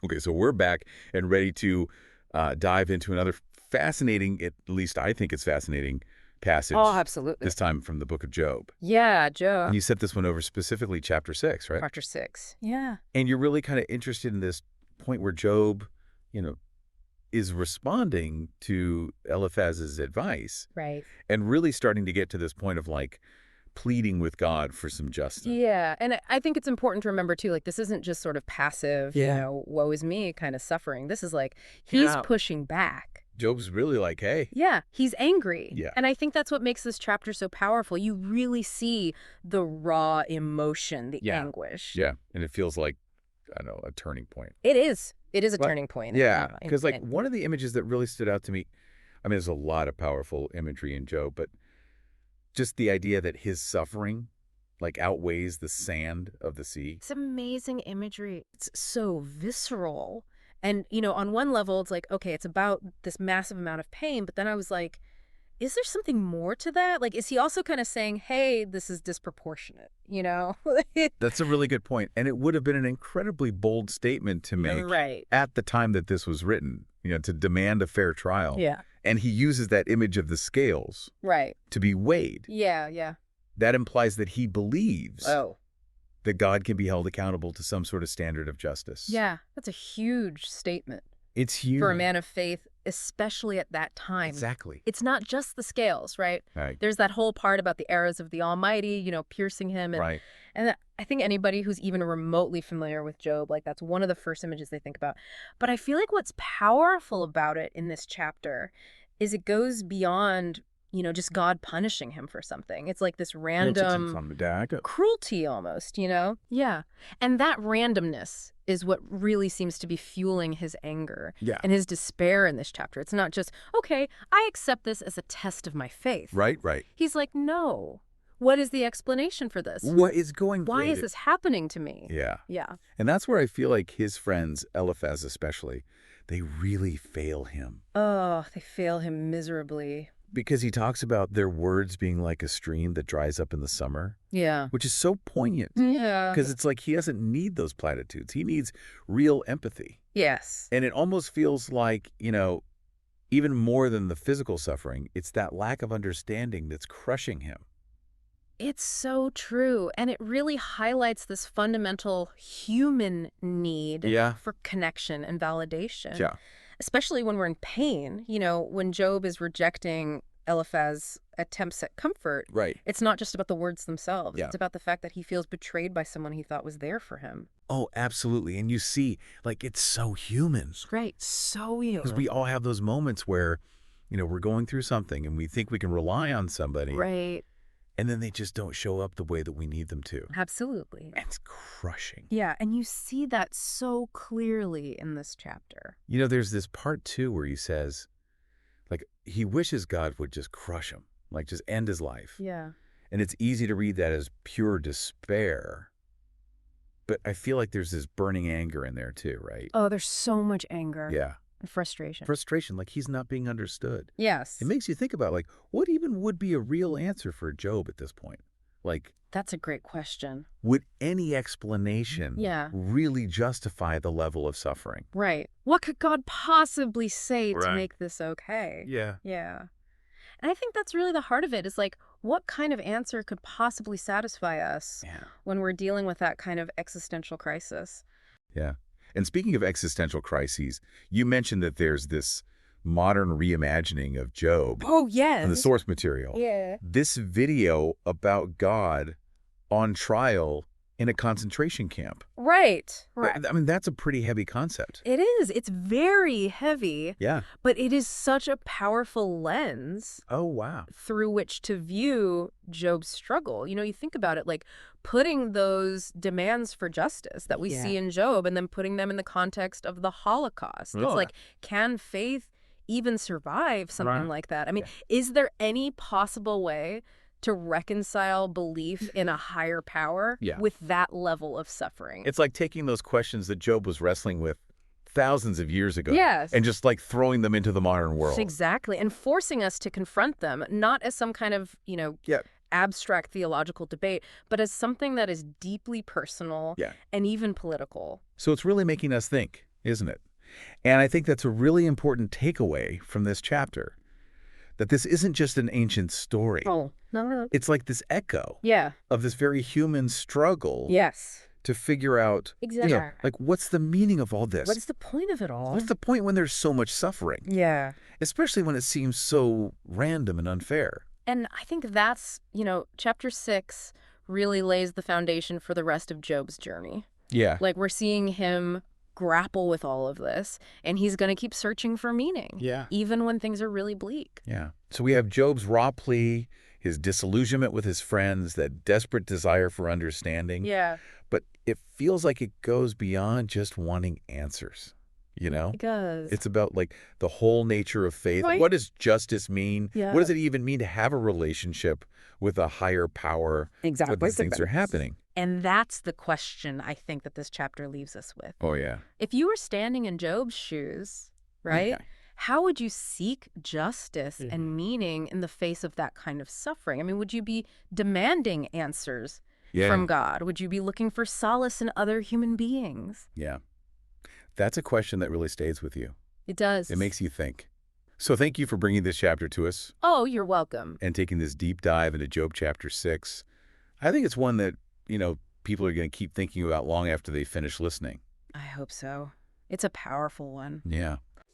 Okay, so we're back and ready to dive into another fascinating, at least I think it's fascinating, Oh, passage, absolutely. this time from the book of Job. Yeah, Joe. And you set this one over specifically chapter 6, right? Chapter 6. Yeah. And you're really kind of interested in this point where Job, you know, is responding to Eliphaz's advice Right. and really starting to get to this point of like pleading with God for some justice. Yeah. And I think it's important to remember, too, like, this isn't just sort of passive, Yeah. woe is me kind of suffering. This is like, he's Yeah. pushing back. Job's really like, hey. Yeah, he's angry. Yeah. And I think that's what makes this chapter so powerful. You really see the raw emotion, the Yeah. anguish. Yeah. And it feels like, I don't know, a turning point. It is. It is a But- turning point. Yeah. Because like one of the images that really stood out to me, I mean, there's a lot of powerful imagery in Job, but just the idea that his suffering like outweighs the sand of the sea. It's amazing imagery. It's so visceral. And, on one level, it's like, okay, it's about this massive amount of pain. But then I was like, is there something more to that? Like, is he also kind of saying, hey, this is disproportionate, That's a really good point. And it would have been an incredibly bold statement to make Right. at the time that this was written, to demand a fair trial. Yeah. And he uses that image of the scales Right. to be weighed. Yeah, yeah. That implies that he believes Oh. that God can be held accountable to some sort of standard of justice. Yeah, that's a huge statement It's huge. for a man of faith, especially at that time. Exactly. It's not just the scales, right? Right. There's that whole part about the arrows of the Almighty, piercing him. And, Right. and I think anybody who's even remotely familiar with Job, like that's one of the first images they think about. But I feel like what's powerful about it in this chapter is it goes beyond, just God punishing him for something. It's like this random cruelty almost, Yeah. And that randomness is what really seems to be fueling his anger and his despair in this chapter. It's not just, okay, I accept this as a test of my faith. Right. He's like, no. What is the explanation for this? What is going on? Why is this happening to me? Yeah. Yeah. And that's where I feel like his friends, Eliphaz especially, they really fail him. Oh, they fail him miserably. Because he talks about their words being like a stream that dries up in the summer. Yeah. Which is so poignant. Yeah. Because it's like he doesn't need those platitudes. He needs real empathy. Yes. And it almost feels like, even more than the physical suffering, it's that lack of understanding that's crushing him. It's so true. And it really highlights this fundamental human need for connection and validation. Yeah. Especially when we're in pain, when Job is rejecting Eliphaz's attempts at comfort. Right. It's not just about the words themselves. Yeah. It's about the fact that he feels betrayed by someone he thought was there for him. Oh, absolutely. And you see, like, it's so human. Right. So human. Because we all have those moments where, we're going through something and we think we can rely on somebody. Right. And then they just don't show up the way that we need them to. Absolutely. And it's crushing. Yeah, and you see that so clearly in this chapter. There's this part, too, where he says, like, he wishes God would just crush him, like just end his life. Yeah. And it's easy to read that as pure despair. But I feel like there's this burning anger in there, too, right? Oh, there's so much anger. Yeah. And frustration. Frustration, like he's not being understood. Yes. It makes you think about, like, what even would be a real answer for Job at this point? Like, that's a great question. Would any explanation really justify the level of suffering? Right. What could God possibly say to make this okay? Yeah. Yeah. And I think that's really the heart of it, is like, what kind of answer could possibly satisfy us when we're dealing with that kind of existential crisis? Yeah. And speaking of existential crises, you mentioned that there's this modern reimagining of Job. Oh, yes. And the source material. Yeah. This video about God on trial in a concentration camp. Right. I mean, that's a pretty heavy concept. It is. It's very heavy. Yeah. But it is such a powerful lens. Oh, wow. Through which to view Job's struggle. You think about it, like putting those demands for justice that we see in Job and then putting them in the context of the Holocaust. It's like, can faith even survive something like that? I mean, is there any possible way to reconcile belief in a higher power with that level of suffering? It's like taking those questions that Job was wrestling with thousands of years ago. Yes. And just like throwing them into the modern world. Exactly. And forcing us to confront them, not as some kind of, abstract theological debate, but as something that is deeply personal and even political. So it's really making us think. isn't it? And I think that's a really important takeaway from this chapter, that this isn't just an ancient story. Oh, no, no, no. It's like this echo Yeah. of this very human struggle Yes. to figure out, Exactly. like, what's the meaning of all this? What is the point of it all? What's the point when there's so much suffering? Yeah. Especially when it seems so random and unfair. And I think that's, chapter 6 really lays the foundation for the rest of Job's journey. Yeah. Like, we're seeing him grapple with all of this, and he's going to keep searching for meaning. Yeah. Even when things are really bleak. Yeah. So we have Job's raw plea, his disillusionment with his friends, that desperate desire for understanding. Yeah. But it feels like it goes beyond just wanting answers, It does. It's about, like, the whole nature of faith. Right. What does justice mean? Yeah. What does it even mean to have a relationship with a higher power Exactly. when these things are happening? And that's the question I think that this chapter leaves us with. Oh, yeah. If you were standing in Job's shoes, right? Okay. How would you seek justice and meaning in the face of that kind of suffering? I mean, would you be demanding answers from God? Would you be looking for solace in other human beings? Yeah. That's a question that really stays with you. It does. It makes you think. So thank you for bringing this chapter to us Oh, you're welcome. and taking this deep dive into Job chapter 6. I think it's one that, people are going to keep thinking about long after they finish listening. I hope so. It's a powerful one. Yeah.